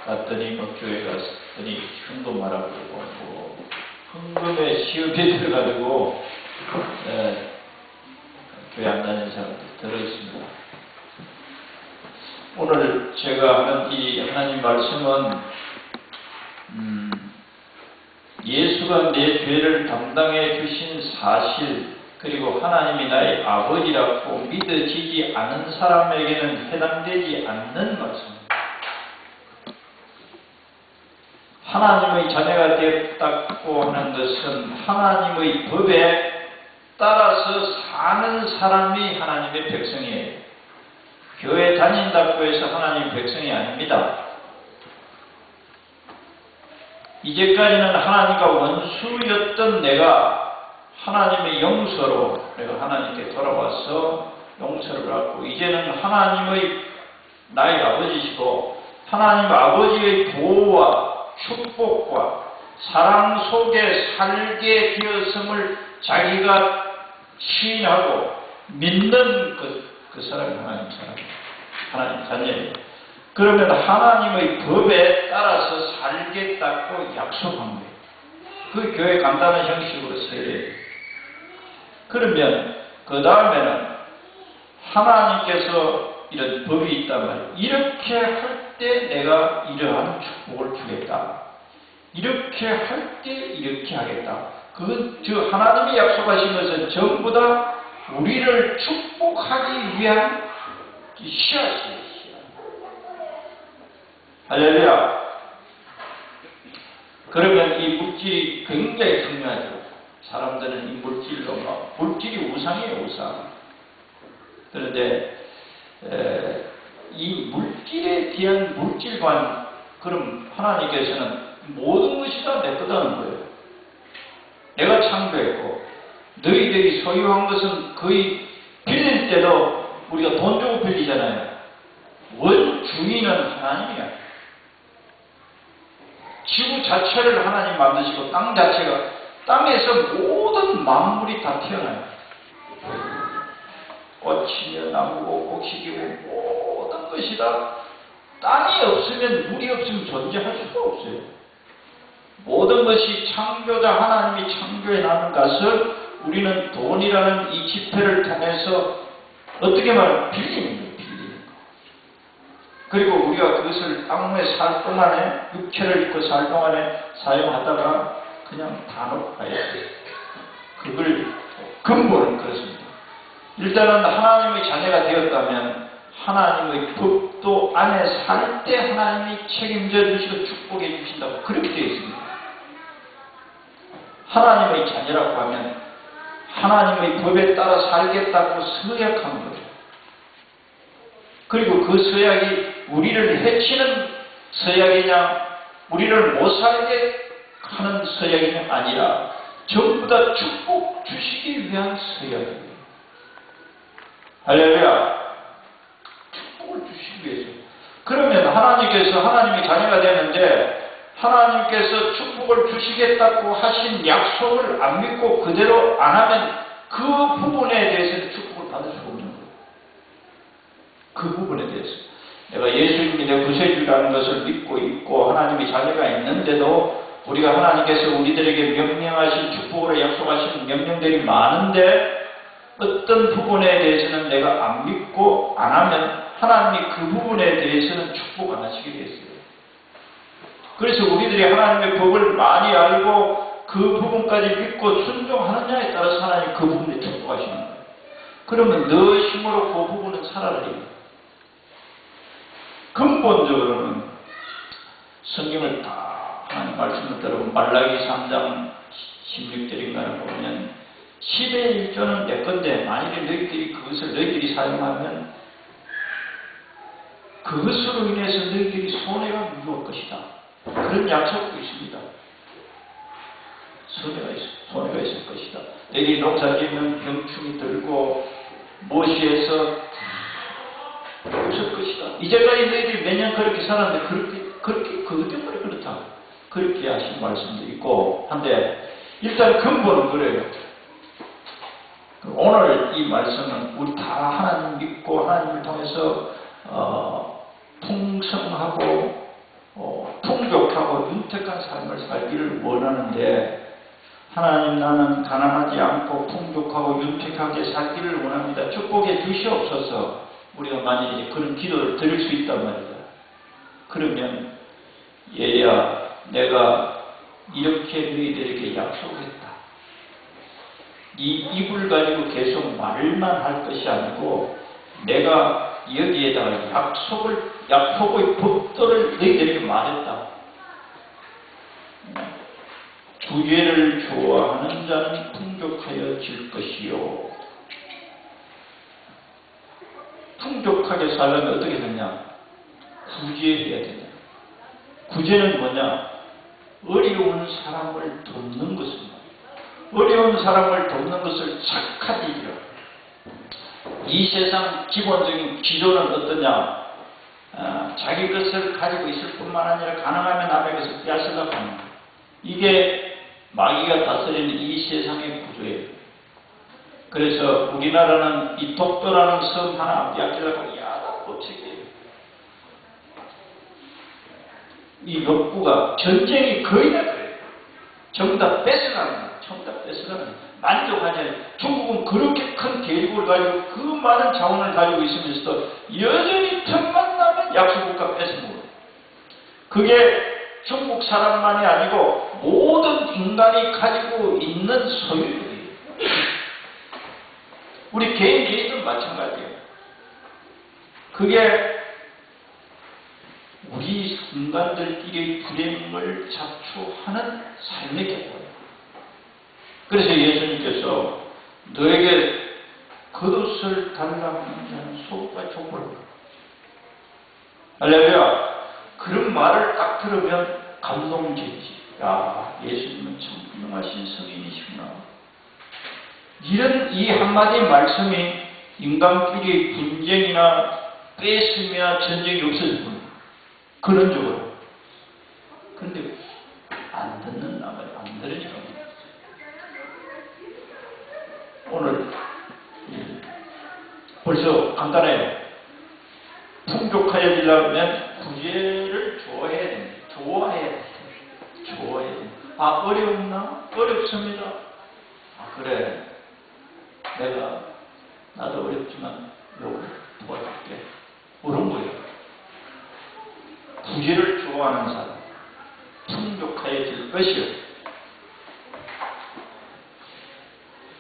갔더니 뭐 교회 갔더니 헌금하라고 그러고 뭐 헌금에 시험에 들어가지고 교회 안 다니는 사람들 들어있습니다. 오늘 제가 하는 이 하나님 말씀은 예수가 내 죄를 담당해 주신 사실, 그리고 하나님이 나의 아버지라고 믿어지지 않은 사람에게는 해당되지 않는 말씀입니다. 하나님의 자녀가 되었다고 하는 것은 하나님의 법에 따라서 사는 사람이 하나님의 백성이에요. 교회 다닌다고 해서 하나님의 백성이 아닙니다. 이제까지는 하나님과 원수였던 내가 하나님의 용서로 내가 하나님께 돌아와서 용서를 받고, 이제는 하나님의 나의 아버지시고 하나님 아버지의 보호와 축복과 사랑 속에 살게 되었음을 자기가 시인하고 믿는 그 사람이 하나님 자녀예요. 그러면 하나님의 법에 따라서 살겠다고 약속한 거예요. 그 교회 간단한 형식으로 세례예요. 그러면 그 다음에는 하나님께서 이런 법이 있단 말이에요. 이렇게 할 때 내가 이러한 축복을 주겠다. 이렇게 할 때 이렇게 하겠다. 저 하나님이 약속하신 것은 전부 다 우리를 축복하기 위한 씨앗이에요. 할렐루야. 그러면 이 물질이 굉장히 중요하죠. 사람들은 이 물질로 물질이 우상이에요, 우상. 그런데 이 물질에 대한 물질관, 그럼 하나님께서는 모든 것이 다 내 거다는 거예요. 내가 창조했고 너희들이 소유한 것은 거의 빌릴 때도 우리가 돈 주고 빌리잖아요. 원주인은 하나님이야. 지구 자체를 하나님 만드시고 땅 자체가, 땅에서 모든 만물이 다 태어나요. 꽃이며 나무고 곡식이고 모든 것이 다, 땅이 없으면, 물이 없으면 존재할 수가 없어요. 모든 것이 창조자 하나님이 창조해 놨는 것을 우리는 돈이라는 이 지폐를 통해서 어떻게 말하면 빌리는 거예요. 그리고 우리가 그것을 땅에 살 동안에, 육체를 입고 살 동안에 사용하다가 그냥 다 놓아야 돼요. 그걸 근본은 그렇습니다. 일단은 하나님의 자녀가 되었다면 하나님의 법도 안에 살 때 하나님이 책임져 주시고 축복해 주신다고 그렇게 되어 있습니다. 하나님의 자녀라고 하면 하나님의 법에 따라 살겠다고 서약한 거죠. 그리고 그 서약이 우리를 해치는 서약이냐, 우리를 못 살게 하는 서약이 아니라 전부 다 축복 주시기 위한 서약이에요. 할렐루야. 축복을 주시기 위해서. 그러면 하나님께서 하나님의 자녀가 되는데 하나님께서 축복을 주시겠다고 하신 약속을 안 믿고 그대로 안 하면 그 부분에 대해서는 축복을 받을 수 없는 거예요. 그 부분에 대해서. 내가 예수님이 내 구세주라는 것을 믿고 있고 하나님의 자녀가 있는데도 우리가 하나님께서 우리들에게 명령하신 축복으로 약속하신 명령들이 많은데 어떤 부분에 대해서는 내가 안 믿고 안 하면 하나님이 그 부분에 대해서는 축복 안 하시게 됐어요. 그래서 우리들이 하나님의 법을 많이 알고 그 부분까지 믿고 순종하느냐에 따라서 하나님 그 부분에 축복하시는 거예요. 그러면 너 힘으로 그 부분은 살아야 돼요. 근본적으로는 성경을 다 하나님 말씀을 들어보면 말라기 3장 16절인가를 보면 10의 1조는 내 건데 만일에 너희들이 그것을 너희들이 사용하면 그것으로 인해서 너희들이 손해가 미울 것이다. 그런 약속도 있습니다. 손해가 있을 것이다. 너희들이 농사지으면 병충이 들고 무엇이해서 없을 것이다. 이제까지 너희들이 매년 그렇게 살았는데 그렇게 그것 때문에 그렇다. 그렇게 하신 말씀도 있고 한데 일단 근본은 그래요. 오늘 이 말씀은 우리 다 하나님 믿고 하나님을 통해서 풍성하고 풍족하고 윤택한 삶을 살기를 원하는데, 하나님, 나는 가난하지 않고 풍족하고 윤택하게 살기를 원합니다. 축복해 주시옵소서. 우리가 만약에 그런 기도를 드릴 수 있단 말이다. 그러면 얘야, 내가 이렇게 너희들에게 약속했다. 이 입을 가지고 계속 말만 할 것이 아니고 내가 여기에다가 약속의 법도를 너희들에게 말했다. 구제를 좋아하는 자는 풍족하여질 것이요. 풍족하게 살려면 어떻게 되냐? 구제해야 되냐? 구제는 뭐냐? 어려운 사람을 돕는 것입니다. 어려운 사람을 돕는 것을 착한 일이라. 이 세상 기본적인 기조는 어떠냐? 자기 것을 가지고 있을 뿐만 아니라 가능하면 남의 것을 빼앗으려고 하는 거예요. 이게 마귀가 다스리는 이 세상의 구조예요. 그래서 우리나라는 이 독도라는 섬 하나 빼앗기려고 야단꽂히게 이 욕구가 전쟁이 거의 다 그래요. 전부 다 뺏어가는 거예요. 전부 다 뺏어가는 거예요. 만족하지 않아요. 중국은 그렇게 큰 대륙을 가지고 그 많은 자원을 가지고 있으면서도 여전히 틈만 나면 약소국가 뺏어먹어요. 그게 중국 사람만이 아니고 모든 인간이 가지고 있는 소유예요. 우리 개인도 마찬가지예요. 그게 우리 인간들끼리 불행을 자초하는 삶의 결과예요. 그래서 예수님께서 너에게 겉옷을 달라고 하는 자는 속과 족보를 할렐루야. 그런 말을 딱 들으면 감동적이지. 야, 예수님은 참 훌륭하신 성인이시구나. 이런 이 한마디 말씀이 인간끼리 분쟁이나 뺏으며 전쟁이 없어질 뿐. 그런 쪽으로. 그런데 안 듣는 남을 안 들으니까. 오늘 벌써 간단해요. 풍족하여지려면 구제를 좋아해야 됩니다. 좋아해야 됩니다. 좋아해야 됩니다. 아, 어렵나? 어렵습니다. 아, 그래. 나도 어렵지만 요걸 도와줄게. 그런 거예요. 구제를 좋아하는 사람, 풍족하여질 것이요.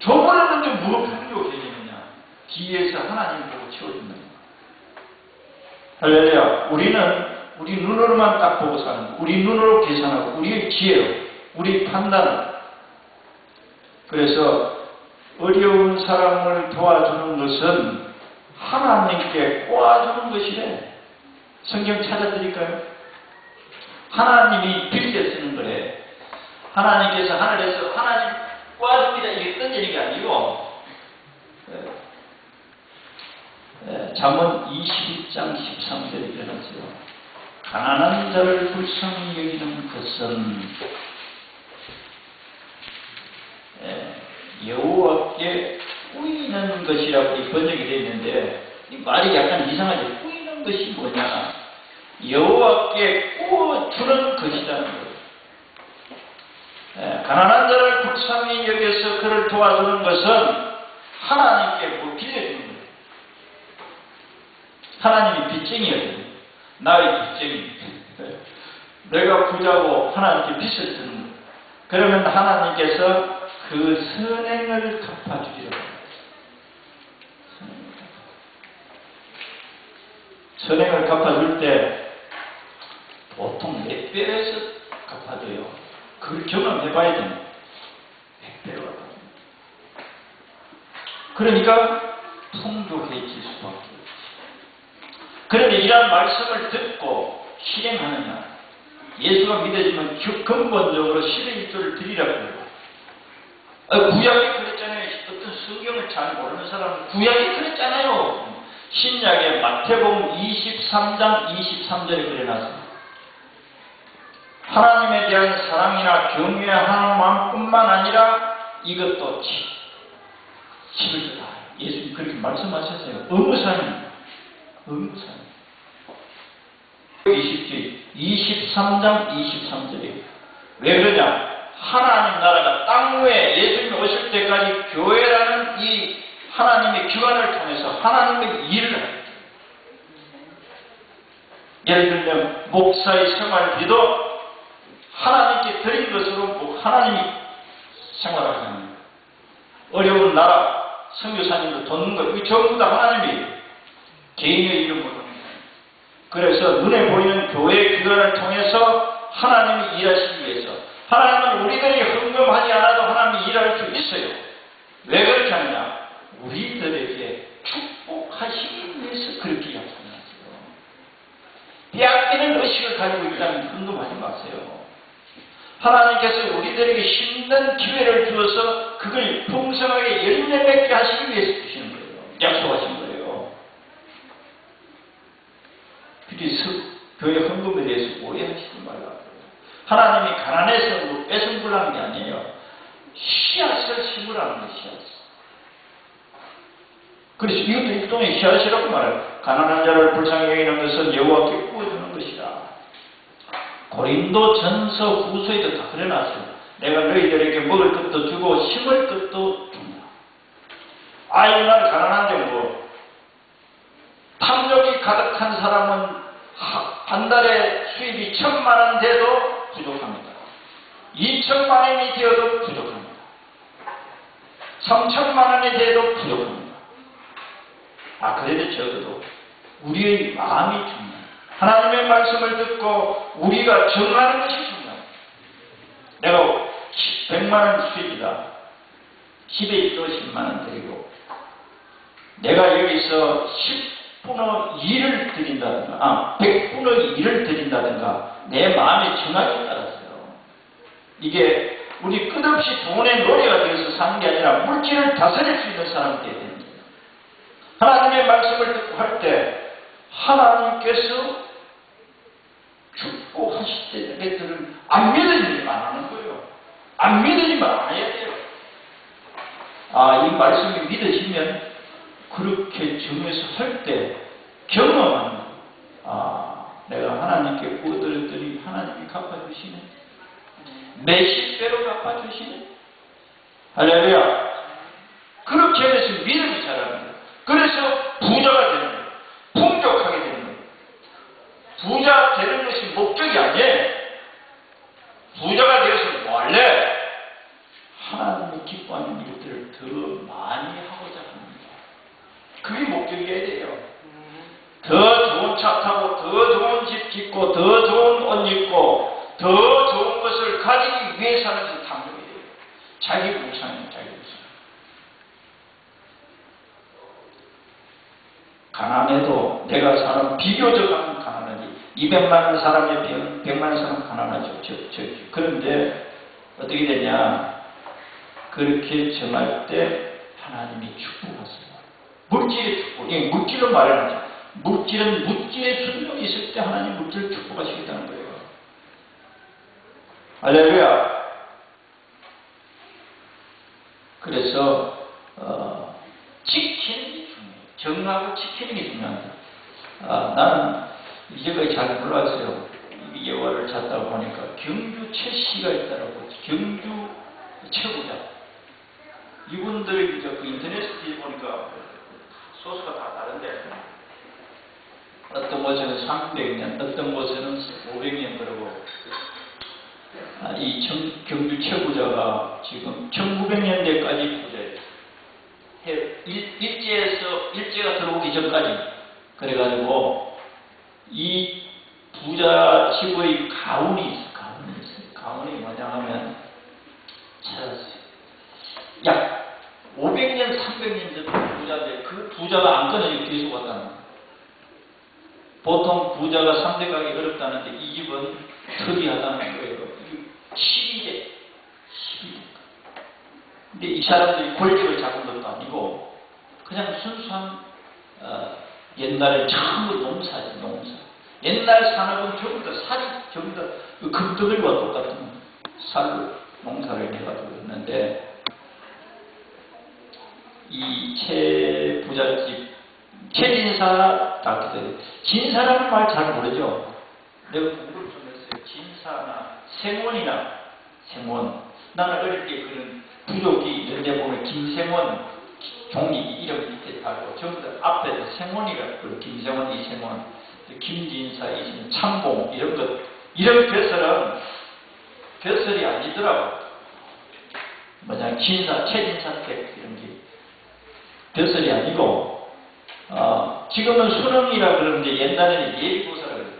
저번에는 좀 뭐가 풍족해지느냐? 뒤에서 하나님 보고 채워준다. 할렐루야. 우리 눈으로만 딱 보고 사는 거예요. 우리 눈으로 계산하고, 우리의 지혜로, 우리 판단을. 그래서 어려운 사람을 도와주는 것은 하나님께 꼬아주는 것이래. 성경 찾아드릴까요? 하나님이 빌게 쓰는 거래. 하나님께서 하늘에서 하나님 꼬아줍니다 이게 던지는 게 아니고, 잠언 22장 13절에 일어났어요. 가난한 자를 불쌍히 여기는 것은 여호와께 꾸이는 것이라고 번역이 되어 있는데, 이 말이 약간 이상하죠. 꾸이는 것이 뭐냐? 여호와께 꾸어주는 것이라는 거예요. 가난한 자를 불쌍히 여겨서 그를 도와주는 것은 하나님께 뭐 빌려주는 거예요. 하나님이 빚쟁이거든요. 나의 빚쟁이. 내가 부자고 하나님께 빚을 주는 거예요. 그러면 하나님께서 그 선행을 갚아주리라고 합니다. 선행을 갚아줄 때 보통 몇 배에서 갚아줘요. 그걸 경험해봐야 됩니다. 100배로 갚아줍니다. 그러니까 풍족해질 수밖에 없어요. 그런데 이러한 말씀을 듣고 실행하느냐? 예수가 믿어지면 근본적으로 10의 1조를 드리라고 해요. 구약이 그랬잖아요. 어떤 성경을 잘 모르는 사람은 구약이 그랬잖아요. 신약의 마태복음 23장 23절에 그려놨습니다. 하나님에 대한 사랑이나 경외하는 마음뿐만 아니라 이것도 집을 주라. 예수님 그렇게 말씀하셨어요. 의무사입니다. 의무사입니다. 20절, 23장 23절이에요. 왜 그러냐? 하나님 나라가 땅 위에 예수님 오실 때까지 교회라는 이 하나님의 기관을 통해서 하나님의 일을 합니다. 예를 들면 목사의 생활비도 하나님께 드린 것으로 하나님이 생활하게 합니다. 어려운 나라 선교사님도 돕는 것, 이 전부 다 하나님이 개인의 이름으로 합니다. 그래서 눈에 보이는 교회 기관을 통해서 하나님이 일하시기 위해서, 하나님은 우리들이 헌금하지 않아도 하나님이 일할 수 있어요. 왜 그렇게 하느냐? 우리들에게 축복하시기 위해서 그렇게 약속하세요. 빼앗기는 의식을 가지고 있다면 헌금하지 마세요. 하나님께서 우리들에게 힘든 기회를 주어서 그걸 풍성하게 열매 맺게 하시기 위해서 주시는 거예요. 약속하신 거예요. 그래서 교회 헌금에 대해서 오해하시지 말라고요. 하나님이 가난해서 뭐 뺏은불라는 게 아니에요. 씨앗을 심으라는 게 씨앗. 그래서 이것도 일종의 씨앗이라고 말해요. 가난한 자를 불쌍히 여기는 것은 여호와께 구워주는 것이라. 고린도 전서 후서에도 다 그래놨어요. 내가 너희들에게 먹을 것도 주고 심을 것도 준다. 아유, 난 가난한데 뭐. 탐욕이 가득한 사람은 한 달에 수입이 1,000만 원 돼도 부족합니다. 2,000만 원이 되어도 부족합니다. 3,000만 원이 돼도 부족합니다. 그래도 적어도 우리의 마음이 중요해요. 하나님의 말씀을 듣고 우리가 정하는 것이 중요해요. 내가 100만 원 수입이다. 집에 있어 10만 원 드리고 내가 여기서 10분의 2를 드린다든가 100분의 2를 드린다든가 내 마음의 정하기에 따라서요. 이게 우리 끝없이 돈의 노래가 되어서 사는 게 아니라 물질을 다스릴 수 있는 사람이 되어야 됩니다. 하나님의 말씀을 듣고 할 때 하나님께서 축복하실 때 얘들을 안 믿으면 안 하는 거예요. 안 믿으면 안 해야 돼요. 이 말씀이 믿어지면 그렇게 정해서 할 때 경험하는 내가 하나님께 구워드렸더니 하나님이 갚아주시네. 몇십 배로 갚아주시네. 할렐루야. 그렇게 해서 믿음이 자랍니다. 그래서 부자가 되는 거예요. 풍족하게 되는 거예요. 부자 되는 것이 목적이 아니에요. 부자가 되어서 뭐 할래? 하나님이 기뻐하는 일들을 더 많이 하고자 합니다. 그게 목적이어야 돼요. 더 좋은 차 타고 더 좋은 집 짓고 더 좋은 옷 입고 더 좋은 것을 가지기 위해서 하는 것이 탐욕이에요. 자기 우상이에요. 자기 우상. 가난해도 내가 사람 비교적 하면 가난하지. 200만 원 사람에 100만 원 사람 가난하죠. 그런데 어떻게 되냐? 그렇게 정할 때 하나님이 축복하세요. 물질의 축복. 이게 물질로 말하는 거죠. 물질은 물질의 순종이 있을 때 하나님 물질을 축복하시겠다는 거예요. 할렐루야. 그래서 지키는 게 중요해요. 정하고 지키는 게 중요합니다. 나는 이제까지 잘 몰랐어요. 이 예화를 찾다 보니까 경주 최씨가 있더라고요. 경주 최고자. 이분들이 그 인터넷에 보니까 소스가 다 다른데 어떤 곳에는 300년, 어떤 곳에는 500년 그러고 이 경주 최고자가 지금 1900년대까지 부자예요. 일제가 들어오기 전까지. 그래가지고 이 부자 집의 가훈이 있어요. 가훈이 뭐냐 하면 찾았어요. 약 500년, 300년 전 부자인데 그 부자가 안 끊어지고 계속 왔다는 거예요. 보통 부자가 3대 가기 어렵다는데 이 집은 특이하다는 거예요. 12대. 근데 이 사람들이 권력을 잡은 것도 아니고 그냥 순수한 옛날에 전부 농사지, 농사. 옛날 산업은 전부 다 살이 전부 다 금덩어리와 똑같은 살로 농사를 해가지고 했는데 이 최부잣집 최진사 진사라는 말 잘 모르죠. 내가 공부를 좀 했어요. 진사나 생원이나 생원. 나는 어릴 때 그런 부족이 이런 데 보면 김생원 종이 이름 밑에 달고 전부 다 앞에서 생원이라고 그래요. 김생원, 이생원, 김진사, 이생원, 참봉 이런 것 이런 벼슬은 벼슬이 아니더라고. 뭐냐 진사, 최진사택 이런 게 벼슬이 아니고 지금은 수능이라 그러는데 옛날에는 예비고사라 그래요.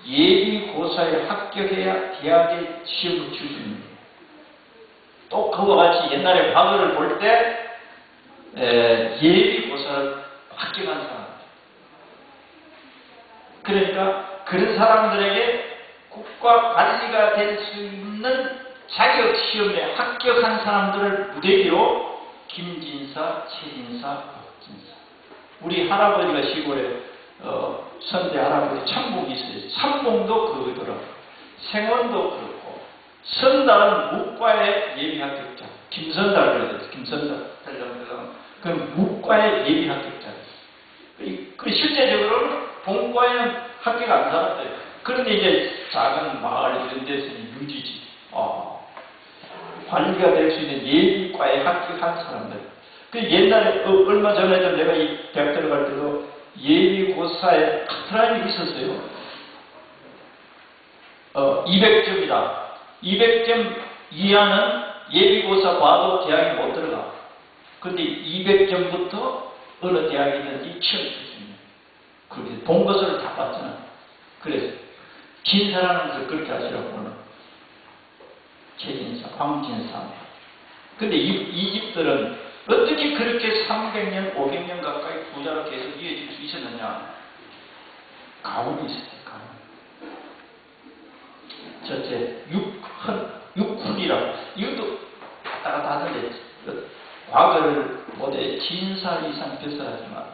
예비고사에 합격해야 대학에 시험을 칠 수 있는 거예요. 또 그와 같이 옛날에 과거를 볼 때 예비고사를 합격한 사람 그러니까 그런 사람들에게 국가 관리가 될 수 있는 자격 시험에 합격한 사람들을 무대기로 김진사, 최진사, 박진사 우리 할아버지가 시골에 선대 할아버지 참봉이 있어요. 참봉도 그거더라고요. 생원도 그렇고 선달은 무과의 예비 합격자 김선달 그래요. 김선달 그건 무과의 예비 합격자 그 실제적으로는 본과에는 합격 안 살았어요. 그런데 이제 작은 마을 이런 데서는 유지지 관리가 될 수 있는 예비과에 합격한 사람들 그 옛날에 얼마 전에도 내가 이 대학 들어갈 때도 예비고사에 카트라인이 있었어요. 200점이다. 200점 이하는 예비고사 봐도 대학에 못 들어가. 근데 200점부터 어느 대학이든지 시험 칠 수 있는. 그게 본 것을 다 봤잖아. 그래서 진사라는 것을 그렇게 하시라고는 최진사, 황진사. 근데 이 집들은 어떻게 그렇게 300년, 500년 가까이 부자로 계속 이어질 수 있었느냐? 가훈이 있었어요, 가훈. 첫째, 육훈이라고. 이것도 왔다 갔다 하던데, 과거를 못해 진사 이상 벼슬하지 마라.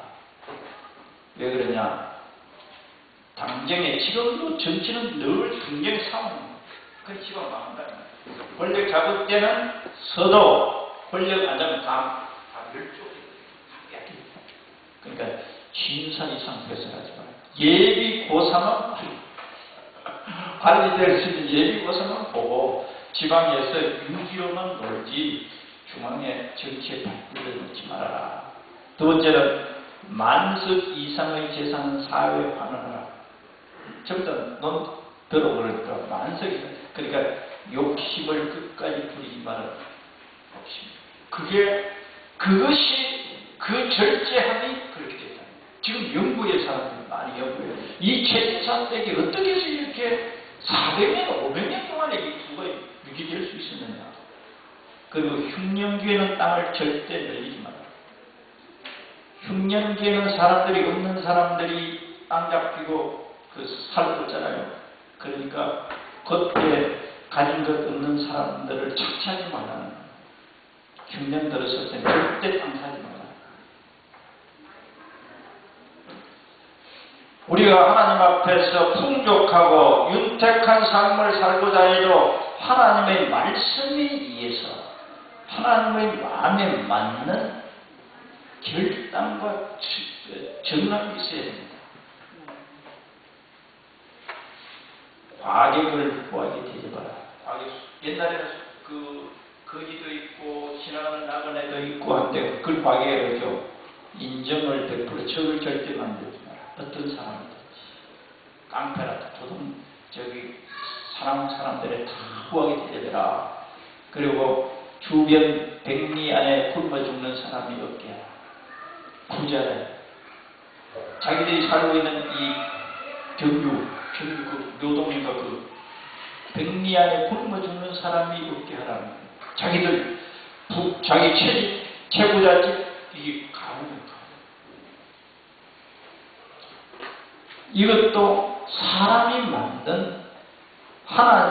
왜 그러냐? 당정에, 지금도 정치는 늘 당정의 싸움입니다. 그 지금 망한다. 권력 잡을 때는 서도, 권력 안 잡으면 다 멸종이 그러니까 진사 이상 벼슬하지 마라. 예비고사만 관리될 수 있는 예비고사만 보고 지방에서 유지로만 놀지 중앙에 정치에 발굴을 놓지 말아라. 두 번째는 만석 이상의 재산은 사회에 환원하라. 전부 다넌 들어보니까 만석 이상 그러니까 욕심을 끝까지 부리지 말아라. 욕심. 그것이 그 절제함이 그렇게 됐다. 지금 연구의 사람들이 많이 연구해요. 이 최진사댁이 어떻게 해서 이렇게 400년, 500년 동안에 이 두가 유지될 수 있었느냐. 그리고 흉년기에는 땅을 절대 늘리지 마라. 흉년기에는 사람들이 없는 사람들이 땅 잡히고 살고 있잖아요. 그러니까 그때 가진 것 없는 사람들을 착취하지 말라는 거예요. 흉년 들었을 때 절대 땅 사지 마라. 우리가 하나님 앞에서 풍족하고 윤택한 삶을 살고자 해도 하나님의 말씀에 의해서 하나님의 마음에 맞는 결단과 정함이 있어야 됩니다. 과객을 구하게 되지 마라. 옛날에는 거지도 있고 신앙은 나그네도 있고 한데 그걸 과객이죠. 인정을 베풀어 적을 절대 만들지 마라. 어떤 사람이든지 깡패라도 도둑 사람들에 다 구하게 되더라. 그리고 주변 백리 안에 굶어 죽는 사람이 없게 하라. 부자래. 자기들이 살고 있는 이 경유 그 묘동인가 그 백리 안에 굶어 죽는 사람이 없게 하라는 거예요. 자기들 자기 최부자집 이게 가문입니다. 이것도 사람이 만든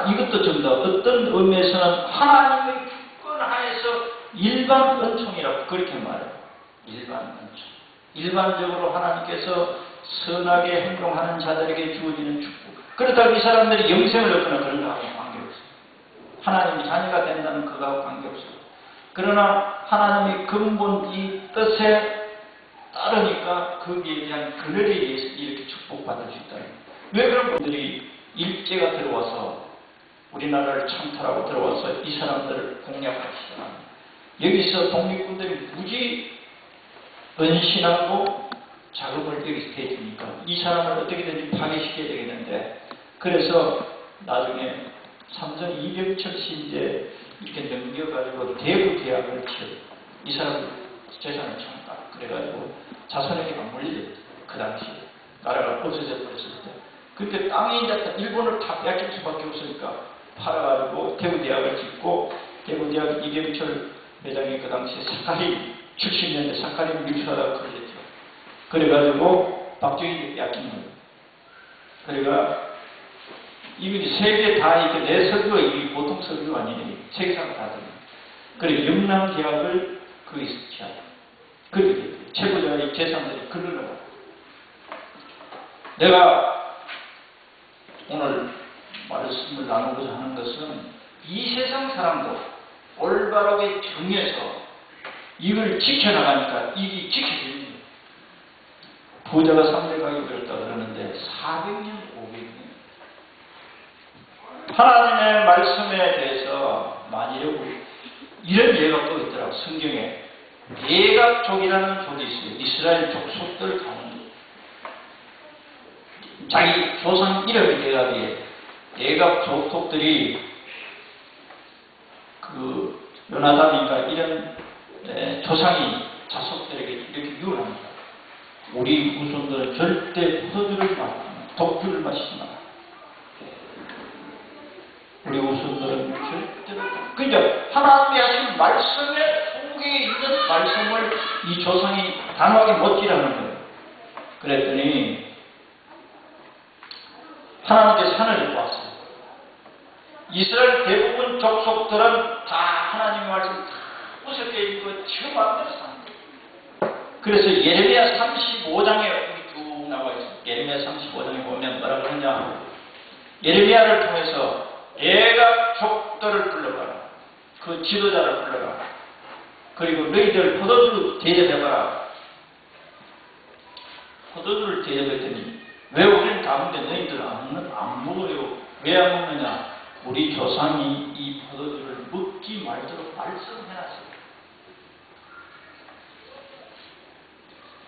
이것도 전부 다 어떤 의미에서는 하나님의 주권 하에서 일반 은총이라고 그렇게 말해요. 일반 은총. 일반적으로 하나님께서 선하게 행동하는 자들에게 주어지는 축복. 그렇다고 이 사람들이 영생을 얻거나 그런 거하고 관계없어요. 하나님이 자녀가 된다는 그거하고 관계없어요. 그러나 하나님의 근본 이 뜻에 따르니까 거기에 대한 그늘에 의해서 이렇게 축복받을 수 있다는 거예요. 왜 그런 분들이 일제가 들어와서 우리나라를 창탈하고 들어와서 이 사람들을 공략하시더라. 여기서 독립군들이 굳이 은신하고 자금을 여기서 대주니까 이 사람을 어떻게든지 파괴시켜야 되겠는데, 그래서 나중에 삼성 이병철 씨 이제 이렇게 넘겨가지고 대구 대학을 치러 이 사람 재산을 창가 그래가지고 자손에게 막 물리죠. 그 당시에 나라가 없어져 버렸을 때. 그때 땅이 이제 일본을 다 빼앗길 수밖에 없으니까 팔아가지고 대구 대학을 짓고, 대구 대학 이병철 회장이 그 당시에 사카린 70년대 사카린 밀수하다가 걸렸죠. 그래가지고 박정희에게 빼앗긴 거예요. 그러니까 이분이 세계 다 이렇게 내 서류가 이 보통 서류가 아니네. 세계사가 다 들어요. 그래 영남 대학을 거기서 취하죠. 그렇게 최고자의 재산들이 글러나가고. 내가 오늘 말씀을 나누고자 하는 것은 이 세상 사람도 올바르게 정해서 이걸 지켜나가니까 이게 지켜지는 거예요. 부자가 300강이 되었다 그러는데 400년, 500년. 하나님의 말씀에 대해서 만일하고 이런 예가 또 있더라고. 성경에 예각족이라는 족이 있어요. 이스라엘 족속들 가운데 자기 조상 이름이 예각이에요. 예각 족속들이 그 요나단인가 이런 조상이 자손들에게 이렇게 유언합니다. 우리 후손들은 절대 포도주를 독주를 마시지 마라. 우리 후손들은 절대로 그러니까 하나님이 하신 말씀의 속에 있는 말씀을 이 조상이 단호하게 못 지라는 거예요. 그랬더니 하나님께 산을 왔어요. 이스라엘 대부분 족속들은 다 하나님의 말씀 다 우습게 읽고 지금 마음대로 사는 거예요. 그래서 예레미야 35장에 여기 쭉 나와 있어요. 예레미야 35장에 보면 뭐라고 하냐. 예레미야를 통해서 예각족들을 불러봐라. 그 지도자를 불러라. 그리고 너희들 포도주를 대접해봐라. 포도주를 대접했더니 왜 우리는 가는데 너희들은 안 먹어요? 왜 안 먹느냐? 우리 조상이 이 포도주를 먹지 말도록 말씀해놨어요.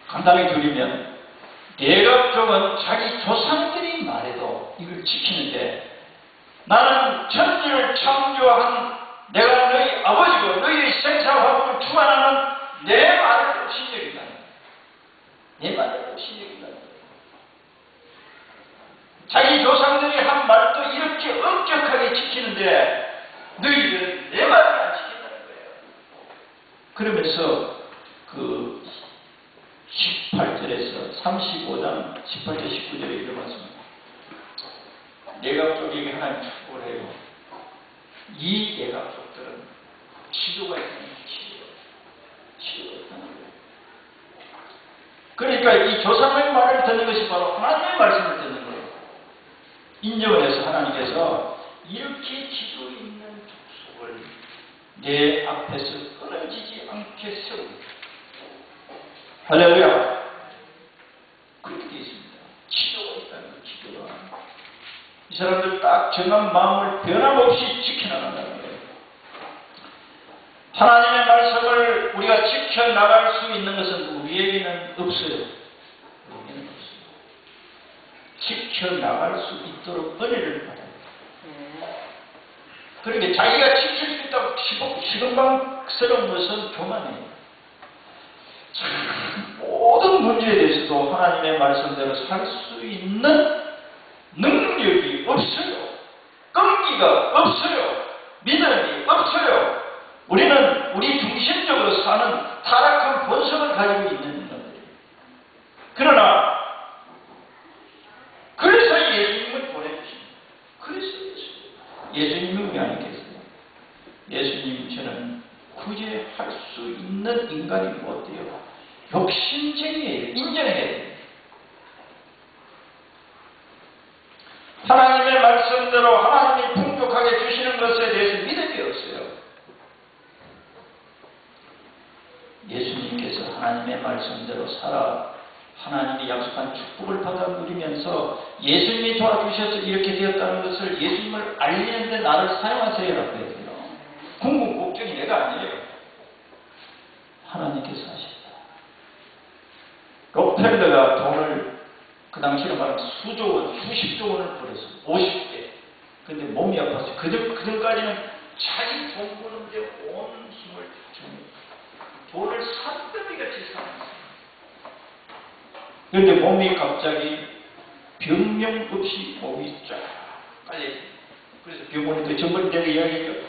간단히 드리면 예각족은 자기 조상들이 말해도 이걸 지키는데, 나는 천지를 창조한 내가 너희 아버지고 너희의 생사화복을 주관하는 내 말을 없인적이다. 내 말을 없인적이다. 자기 조상들이 한 말도 이렇게 엄격하게 지키는데 너희들은 내 말을 안 지킨다는 거예요. 그러면서 그 18절에서 35장 18절 19절에 이런 말씀입니다. 예각족에게 하나님 축복을 해요. 이 예각족들은 지도가 있다는 거예요. 지도가 있다는 거예요. 그러니까 이 조상의 말을 듣는 것이 바로 하나님의 말씀을 듣는 거예요. 인정을 해서 하나님께서 이렇게 지도 있는 족속을 내 앞에서 끊어지지 않게 세웁니다. 할렐루야. 그렇게 되어 있습니다. 지도가 있다는 거, 지도가. 이 사람들 딱 정한 마음을 변함없이 지켜나간다는 거예요. 하나님의 말씀을 우리가 지켜나갈 수 있는 것은 우리에게는 없어요. 우리에게는 없어요. 지켜나갈 수 있도록 은혜를 받아요. 그러니까 자기가 지킬 수 있다고 시건방스러운 것은 교만이에요. 모든 문제에 대해서도 하나님의 말씀대로 살 수 있는 능력이 없어요. 끈기가 없어요. 믿음이 없어요. 우리는 우리 중심적으로 사는 타락한 본성을 가지고 있는 인간들이에요. 그러나 그래서 예수님을 보내주십니다. 그래서 예수님은 왜 아니겠어요? 예수님 저는 구제할 수 있는 인간이 못 돼요. 욕심쟁이에요. 인정해야 돼요. 하나님의 말씀대로 하나님이 풍족하게 주시는 것에 대해서 믿음이 없어요. 예수님께서 하나님의 말씀대로 살아 하나님이 약속한 축복을 받아 누리면서 예수님이 도와주셔서 이렇게 되었다는 것을 예수님을 알리는 데 나를 사용하세요라고 해야 돼요. 궁극 목적이 내가 아니에요. 하나님께서 하신다. 록펠러가 돈을 그 당시로 말하면 수조 원, 수십조 원을 벌었어. 50대. 근데 몸이 아팠어요. 그전까지는 자기 돈 버는데 온 힘을 주는 돈을 산더미같이 살았어요. 그런데 몸이 갑자기 병명 없이 몸이 쫙 빨려요. 그래서 병원에 전번 내가 이야기했죠.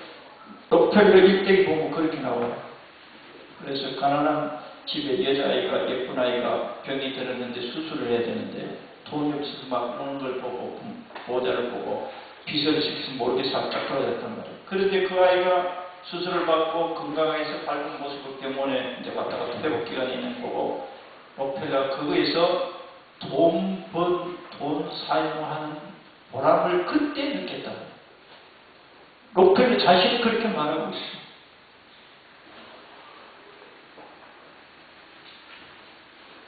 록펠러 일대기 보면 그렇게 나와요. 그래서 가난한 집에 여자아이가 예쁜 아이가 병이 들었는데 수술을 해야 되는데 돈이 없어서 막 오는 걸 보고 보호자를 보고 빚을 지켜서 모르게 살짝 떨어졌단 말이에요. 그런데 그 아이가 수술을 받고 건강해서 밝은 모습을 병원에 이제 왔다 갔다 회복 기간이 있는 거고 록펠러가 그거에서 돈 사용하는 보람을 그때 느꼈다고. 록펠러 자신이 그렇게 말하고 있어요.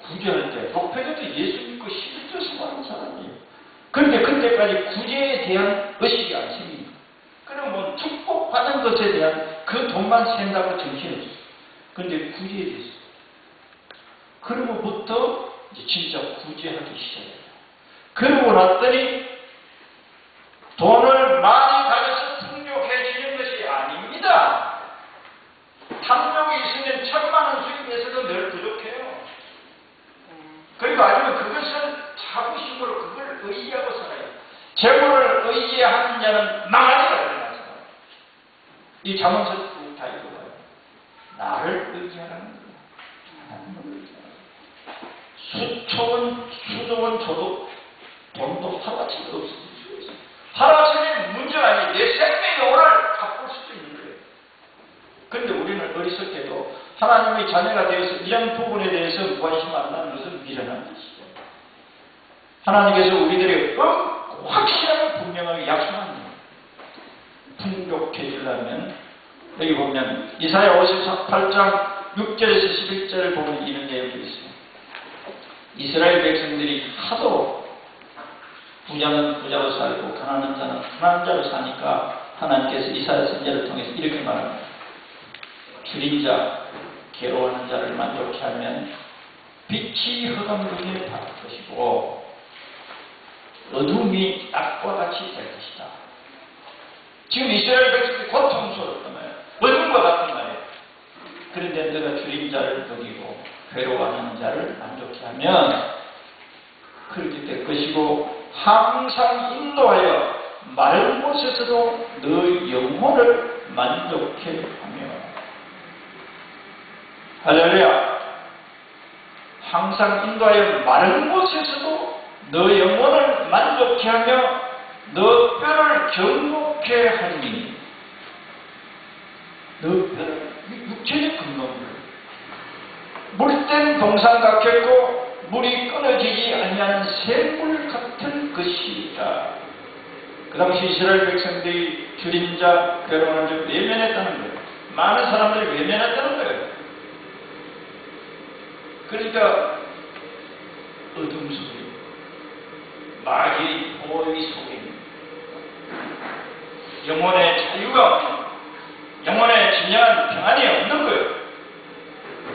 구제할 때 록펠러도 예수 믿고 힘을 줘서 하는 사람이에요. 그런데 그때까지 구제에 대한 의식이 안 생깁니다. 그러면 축복받은 것에 대한 그 돈만 센다고 정신없어요. 그런데 구제에 대해서 그러고부터 이제 진짜 구제하기 시작해요. 그러고 났더니 돈을 많이 가져서 풍족해지는 것이 아닙니다. 탐욕이 있으면 1000만원 수입에서도 늘 부족해요. 그리고 아니면 그것을 자부심으로 그걸 의지하고 살아요. 재물을 의지하는 자는 망하리라 그러잖아요. 이 잠언서 쭉 다 읽어봐요. 나를 의지하라는 거예요. 하나님을 의지하라는 거예요. 수조원 줘도 돈도 하루아침에 없어질 수 있어요. 하루아침에 문제가 아니에요. 내 생명의 영혼을 바꿀 수도 있는 거예요. 그런데 우리는 어렸을 때도 하나님의 자녀가 되어서 이런 부분에 대해서 무관심 안 하는 것은 미련한 것이죠. 하나님께서 우리들에게 확실하게 분명하게 약속합니다. 풍족해지려면 여기 보면 이사야 58장 6절에서 11절을 보면 이런 내용이 있어요. 이스라엘 백성들이 하도 부자는 부자로 살고 가난한 자는 가난한 자로 사니까 하나님께서 이사야 선지자를 통해서 이렇게 말합니다. 줄인 자, 괴로워하는 자를 만족케 하면 빛이 흑암중에 닿을 것이고 어둠이 낮과 같이 될 것이다. 지금 이스라엘 백성들이 고통스러웠단 말이에요. 어둠과 같은 말이에요. 그런데 내가 줄인 자를 먹이고 괴로워하는 자를 만족케 하면 그렇게 될 것이고 항상 인도하여 마른 곳에서도 너 영혼을 만족케 하며 할렐루야. 항상 인도하여 마른 곳에서도 너 영혼을 만족케 하며 너 뼈를 견고케 하니 너 뼈를 육체적 건강을 물된 동상 같겠고 물이 끊어지지 아니하는 샘물 같은 것이다. 그 당시 이스라엘 백성들이 줄인 자, 괴로워하는 자 외면했다는 거예요. 많은 사람들이 외면했다는 거예요. 그러니까 어둠 속에 마귀의 보호의 속에 영혼의 자유가 없는, 영혼의 진정한 평안이 없는 거예요.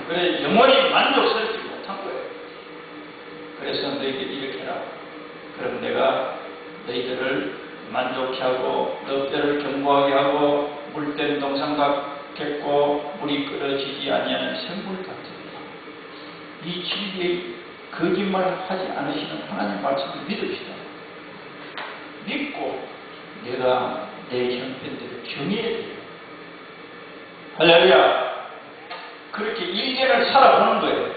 그래 영혼이 만족스럽지 못한 거예요. 그래서 너희들 이렇게 해라. 그럼 내가 너희들을 만족케 하고 너 뼈를 견고하게 하고 물된 동상 같겠고 물이 끓어지지 아니하는 샘물 같으리라. 이 진리에 거짓말을 하지 않으시는 하나님 말씀을 믿읍시다. 믿고 내가 내 형편대로 경외해야 돼요. 할렐루야. 그렇게 일년을 살아보는 거예요.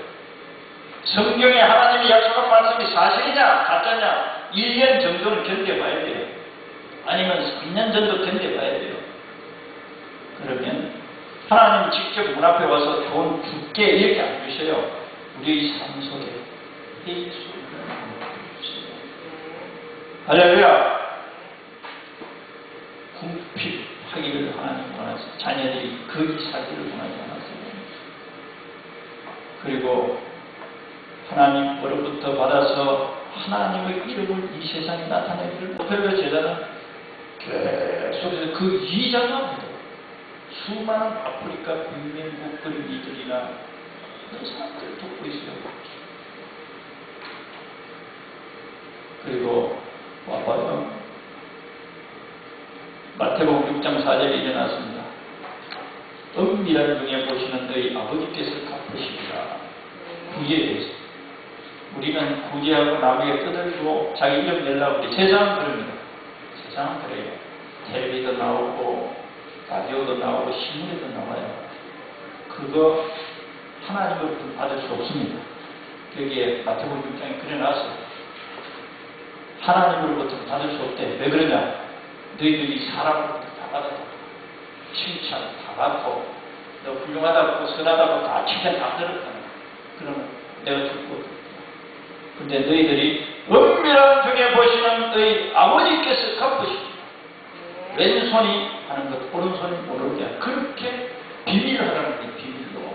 성경에 하나님이 약속한 말씀이 사실이냐 가짜냐 1년 정도는 견뎌봐야 돼요. 아니면 3년 정도 견뎌봐야 돼요. 그러면 하나님이 직접 문 앞에 와서 돈 줄게 이렇게 안 주셔요. 우리의 삶 속에 예수를 주세요. 할렐루야. 궁핍하기를 하나님 원하세요. 자녀들이 거기 살기를 원하지 않았어요. 그리고 하나님으로부터 받아서 하나님의 이름을 이 세상에 나타내기를 별로 제자는 계속해서 그 이장합니다. 수많은 아프리카 빈민국 그리미들이나 그 사람들을 돕고 있어요. 그리고 와봐요. 마태복음 6장 4절에 일어났습니다. 은밀한 중에 보시는 너희 아버지께서 갚으시리라. 구제에 대해서 우리는 구제하고 나무에 뜯어주고 자기 이름 내려고 우리 세상은 그럽니다. 세상은 그래요. 텔레비도 나오고 라디오도 나오고 신문에도 나와요. 그거 하나님으로부터 받을 수 없습니다. 여기에 마태복음 6장에 그려놨어요. 하나님으로부터 받을 수 없대. 왜 그러냐? 너희들이 사람으로부터 다 받았다. 칭찬 다 받고 너 훌륭하다고 선하다고 다 칭찬 다 들었다. 그러면 내가 줄 거. 근데 너희들이 은밀한 중에 보시는 너희 아버지께서 갚으시고 왼손이 하는 것 오른손이 모르게 그렇게 비밀을 하라는 게 비밀로.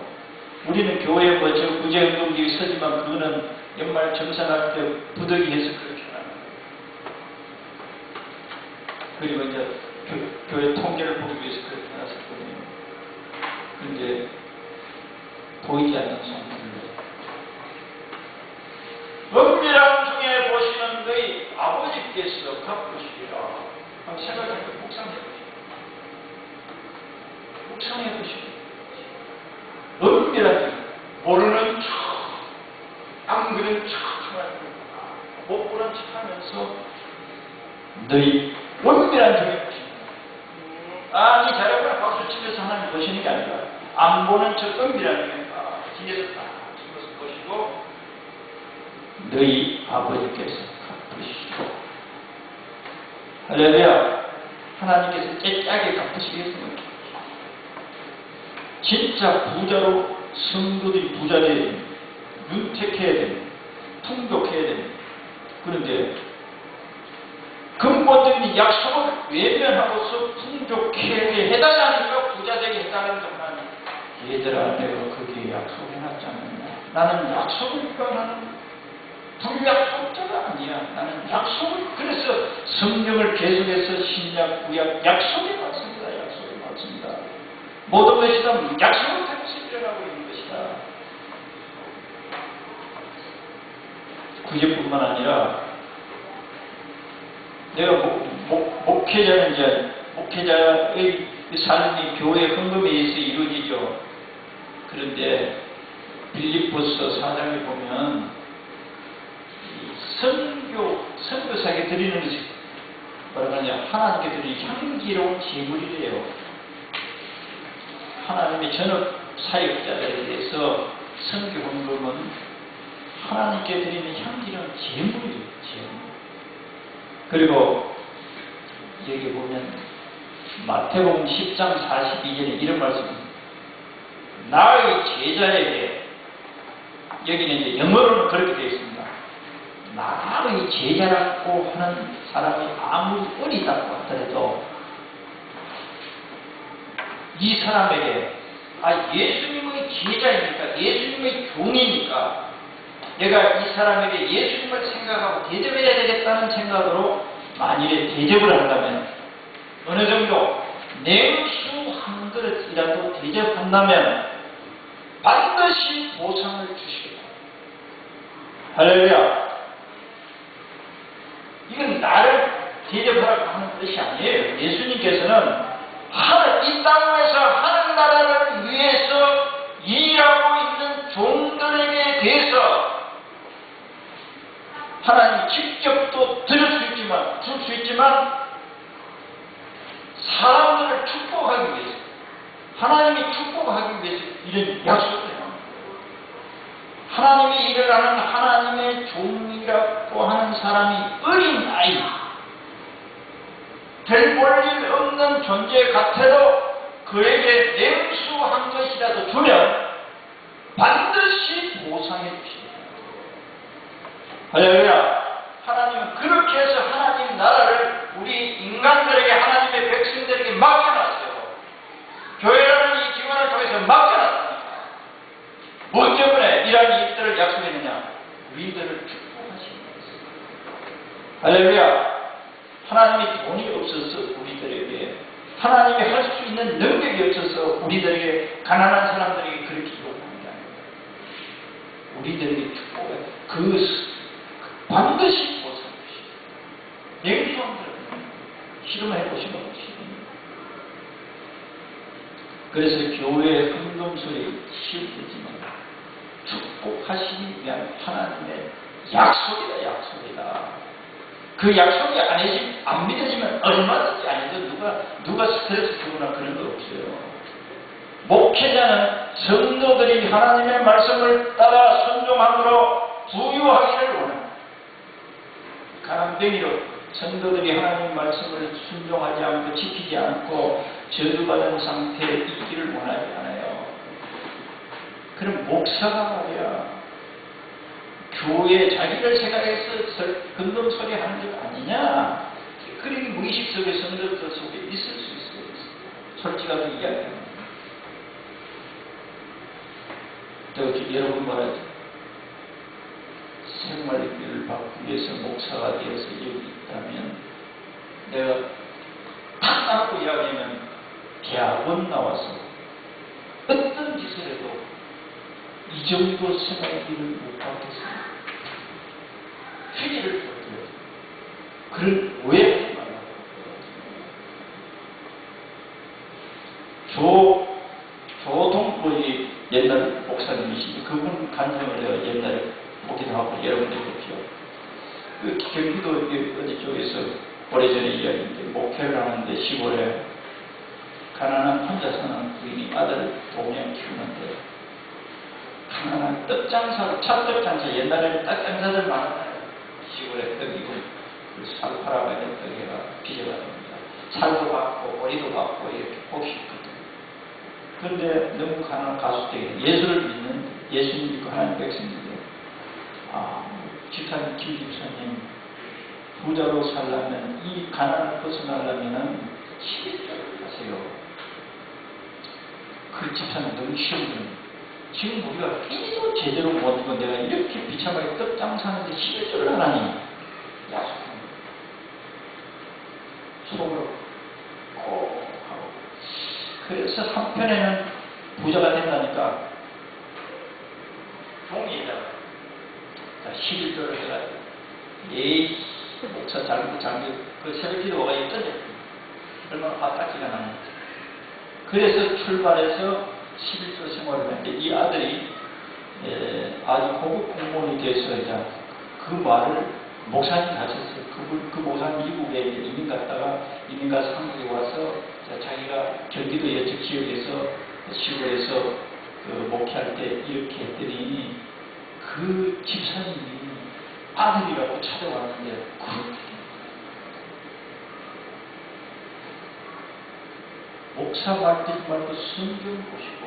우리는 교회에 뭐저 구제운동기 서지만 그거는 연말 정산할 때 부득이해서 그렇게 하는 거예요. 그리고 이제 교회 통계를 보기 위해서 그렇게 해놨었거든요. 근데 보이지 않는 손들로 은밀한 중에 보시는 너희 아버지께서 갚으시리라. 한번 생각해보세요. 묵상해보시오. 묵상해보시오. 은밀한 중에 모르는 척, 안 그런 척 하면서 못 보는 척 하면서 너희 은밀한 중에 보시는 거예요. 이 잘하구나 박수 치면서 하나님 보시는 게 아니라 안 보는 척 은밀한 중에 뒤에서 딱 집어서 보시고 너희 아버지께서 갚으시고 할렐루야. 하나님께서 깨끗하게 갚으시겠습니까? 진짜 부자로 성도들이 부자 되어야 됩니다. 윤택해야 됩니다. 풍족해야 됩니다. 그런데 근본적인 약속을 외면하고서 풍족하게 해달라니까 부자되게 해달라는 것만 얘들아 내가 거기에 약속해놨잖아. 나는 약속을 위반하는 불약속자가 아니야. 나는 약속을 그래서 성경을 계속해서 신약 구약 약속에 맞습니다. 약속에 맞습니다. 모든 것이 다 약속을 통해서 일어나고 있는 것이다. 구제뿐만 아니라 내가 목회자의 삶이 교회 헌금에 의해서 이루어지죠. 그런데 빌립보서 4장에 보면 선교사에게 드리는 것이 뭐라고 하냐, 하나님께 드리는 향기로운 제물이래요. 하나님의 전업 사역자들에 대해서 선교 헌금은 하나님께 드리는 향기로운 제물이에요. 제물. 그리고 여기 보면 마태복음 10장 42절에 이런 말씀입니다. 나의 제자에게, 여기는 이제 영어로는 그렇게 되어 있습니다. 나의 제자라고 하는 사람이 아무리 어리다고 하더라도 이 사람에게 예수님의 제자이니까, 예수님의 종이니까 내가 이 사람에게 예수님을 생각하고 대접해야 되겠다는 생각으로 만일에 대접을 한다면, 어느 정도 냉수 한 그릇이라도 대접한다면 반드시 보상을 주시겠다. 할렐루야. 이건 나를 대접하라고 하는 뜻이 아니에요. 예수님께서는 이 땅에서 하늘나라를 위해서 일하고 있는 종들에게 대해서 하나님이 직접 또 드릴 수 있지만, 줄 수 있지만, 사람들을 축복하기 위해서, 하나님이 축복하기 위해서 이런 약속을 해요. 하나님이 일을 하는 하나님의 종이라고 하는 사람이 어린 아이, 별 볼 일 없는 존재 같아도 그에게 냉수한 것이라도 주면 반드시 보상해 주십니다. 할렐루야. 하나님은 그렇게 해서 하나님 나라를 우리 인간들에게, 하나님의 백성들에게 맡겨놨어요. 교회라는 이 기관을 통해서 맡겨놨습니다. 뭐 때문에 이러한 일들을 약속했느냐? 할렐루야. 하나님이 돈이 없어서 우리들에게, 하나님이 할 수 있는 능력이 없어서 우리들에게, 가난한 사람들에게 그렇게 요구하는 게 아닙니다. 우리들에게 축복을 반드시 보상해 주시고, 내일 사람들은 실험해보시면 실험입니다. 그래서 교회의 헌금소리 시험되지만 축복하시기 위한 하나님의 약속이다, 약속이다. 그 약속이 안 믿어지면 얼마든지 안 해도 누가 스트레스 주거나 그런 거 없어요. 목회자는 성도들이 하나님의 말씀을 따라 순종함으로 부유하기를 원합니다. 가난뱅이로 성도들이 하나님의 말씀을 순종하지 않고 지키지 않고 저주받은 상태에 있기를 원하지 않아요. 그럼 목사가 말이야, 교회 자기를 생각해서 금동소리 하는 것 아니냐? 그러니 무의식 속에 성도들 속에 있을 수 있어요. 솔직하게 이야기합니다. 또 여러분 말하죠. 생활비를 받기 위해서 목사가 되어서 여기 있다면, 내가 탁 안고 이야기하면 대학원 나와서 어떤 짓을 해도 이 정도 생활비를 못 받겠습니다. 회개를 받고요. 그런 오해하지 말라고. 조동보이 옛날 목사님이신데 그분 간증을 내가 옛날에 보기도 하고 여러분들 보십시오. 그 경기도 어디 쪽에서 오래전에 이야기인데 목회를 하는데 시골에 가난한 혼자 사는 부인이 아들을 동양 키우는데 가난한 떡장사, 찹떡장사, 옛날에는 떡장사들 많았잖아요. 시골에 떡이고 살 팔아가야 떡이가 빚어갑니다. 살도 받고 머리도 받고 이렇게 복이 있거든요. 그런데 너무 가난한 가수들이 예수를 믿는, 예수님 믿고 하나님 백성인데, 집사님, 김 집사님, 부자로 살려면, 이 가난을 벗어나려면 11조를 하세요. 그 집사님 너무 힘들어요. 지금 우리가 끼니도 제대로 못하고 내가 이렇게 비참하게 떡장사하는데 11조를 하나니 약속합니다. 속으로 꼭 하고. 그래서 한편에는 부자가 된다니까 종이에다가 11조를 해가지고 예의 목사 장교 그 새벽 기도가 있던데 얼마나 화딱지가 나는지. 그래서 출발해서 11조 생활을 했는데 이 아들이 아주 고급 공무원이 돼서 이제 그 말을 목사님 가셨어요. 그 목사님 미국에 이민 가서 한국에 와서 자기가 경기도 여쪽 지역에서 시골에서 그 목회할 때 이렇게 했더니 그 집사님이 아들이라고 찾아왔는데 목사 말들 말고 성경 보시고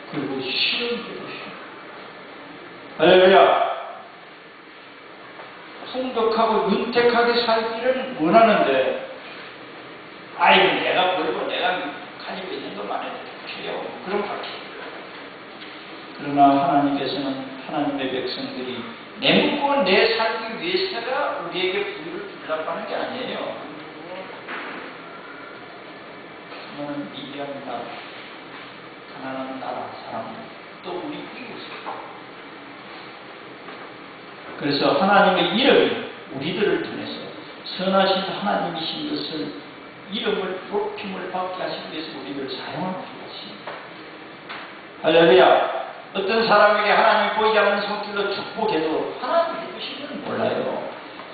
그리고 시험 해보시고 할렐루야. 풍족하고 윤택하게 살기를 원하는데 내가 버리고 내가 가지고 있는 것만 해도 좋죠. 그럼 바뀝니다. 그러나 하나님께서는 하나님의 백성들이 내 먹고 내 살기 위해서가 우리에게 부유를 주려고 하는 게 아니에요. 하나는 미개한 나라, 가난한 나라 사람, 또 우리 이웃을. 그래서 하나님의 이름이 우리들을 통해서 선하신 하나님이신 것을 이름을 높임을 받게 하시기 위해서 우리를 사용하고 계십니다. 할렐루야. 어떤 사람에게 하나님이 보이지 않는 손길로 축복해도 하나님이 해주시면 몰라요.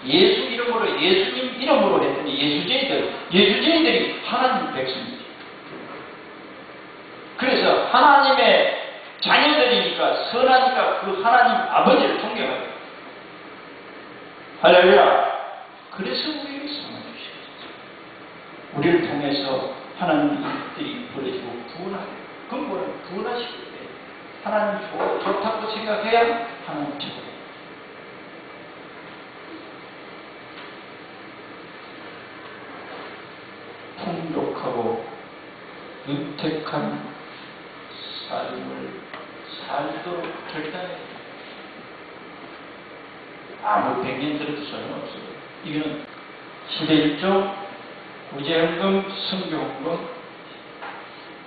예수 이름으로, 예수님 이름으로 했더니 예수쟁이들이 하나님 백성이죠. 그래서 하나님의 자녀들이니까 선하니까 그 하나님 아버지를 존경하죠. 할렐루야. 그래서 우리를 삼아주시겠죠. 우리를 통해서 하나님 일들이 벌어지고 구원하고, 근본은 구원하시기 때문에 하나님 좋다고 생각해야 하나님 최고예요. 풍족하고 윤택한 삶을 살도록 결단해야 됩니다. 아무 백년 들어도 소용없어요. 이거는 시대1조, 구제헌금, 성교헌금,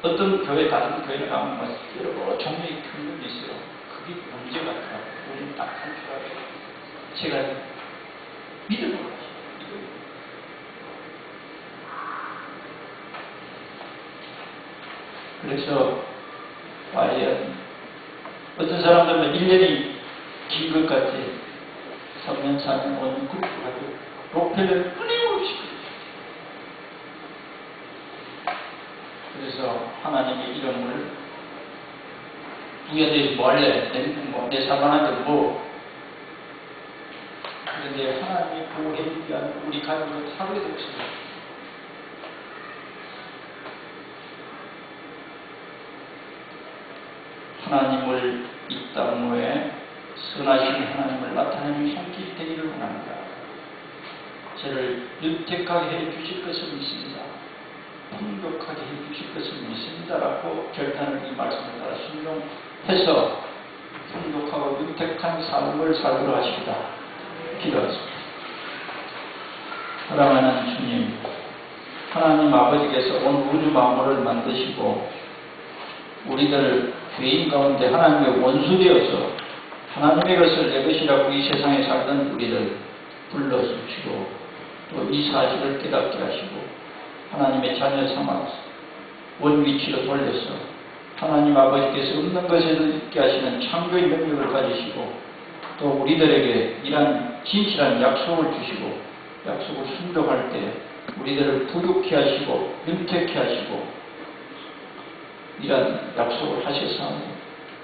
어떤 교회, 다른 교회를 가면 여러 종류의 헌금이 있어요. 그게 문제가 더라고요. 우리는 딱 한 줄 알아요. 제가 믿음으로 하시죠. 그래서 과연 어떤 사람들은 1년이 긴 것 같이 3년, 4년, 5년 그렇게 가지고 목표를 끊임없이 그래서 하나님의 이름을 부여되지 뭐할래? 내 사랑하는데 뭐 그런데 하나님이 보호해주지 않고 우리 가족은 하루에도 없어요. 하나님을 이 땅에 선하신 하나님을 나타내는 손길이 되기를 원합니다. 저를 윤택하게 해주실 것을 믿습니다. 풍족하게 해주실 것을 믿습니다라고 결단을 이 말씀을 따라 순종해서 풍족하고 윤택한 삶을 살도록 하시기다. 기도하겠습니다. 사랑하는 주님, 하나님 아버지께서 온 우주 만물을 만드시고 우리들을 죄인 가운데 하나님의 원수되어서 하나님의 것을 내 것이라고 이 세상에 살던 우리를 불러주시고 또 이 사실을 깨닫게 하시고 하나님의 자녀 삼아서 원위치로 돌려서 하나님 아버지께서 없는 것을 있게 하시는 창조의 능력을 가지시고 또 우리들에게 이러한 진실한 약속을 주시고 약속을 순종할 때 우리들을 부유케 하시고 윤택케 하시고 이러한 약속을 하셨사오니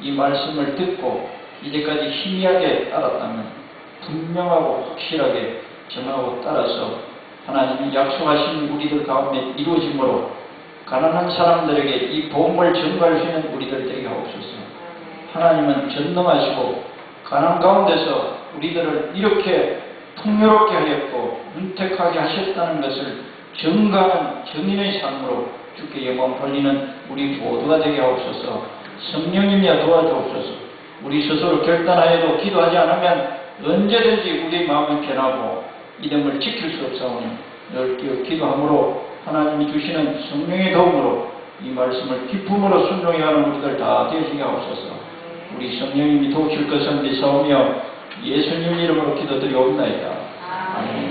이 말씀을 듣고 이제까지 희미하게 따랐다면 분명하고 확실하게 정하고 따라서 하나님이 약속하신 우리들 가운데 이루어짐으로 가난한 사람들에게 이 복음을 전가할 수 있는 우리들 되게 하옵소서. 하나님은 전능하시고 가난 가운데서 우리들을 이렇게 풍요롭게 하였고 윤택하게 하셨다는 것을 증거하는 증인의 삶으로 주께 영광 돌리는 우리 모두가 되게 하옵소서. 성령님이여 도와주옵소서. 우리 스스로 결단하여도 기도하지 않으면 언제든지 우리의 마음이 변하고 이름을 지킬 수 없사오니 넓게 기도함으로 하나님이 주시는 성령의 도움으로 이 말씀을 기쁨으로 순종해가는 우리들 다 되시게 하옵소서. 우리 성령님이 도우실 것을 믿사오며 예수님 이름으로 기도드리옵나이다. 아멘.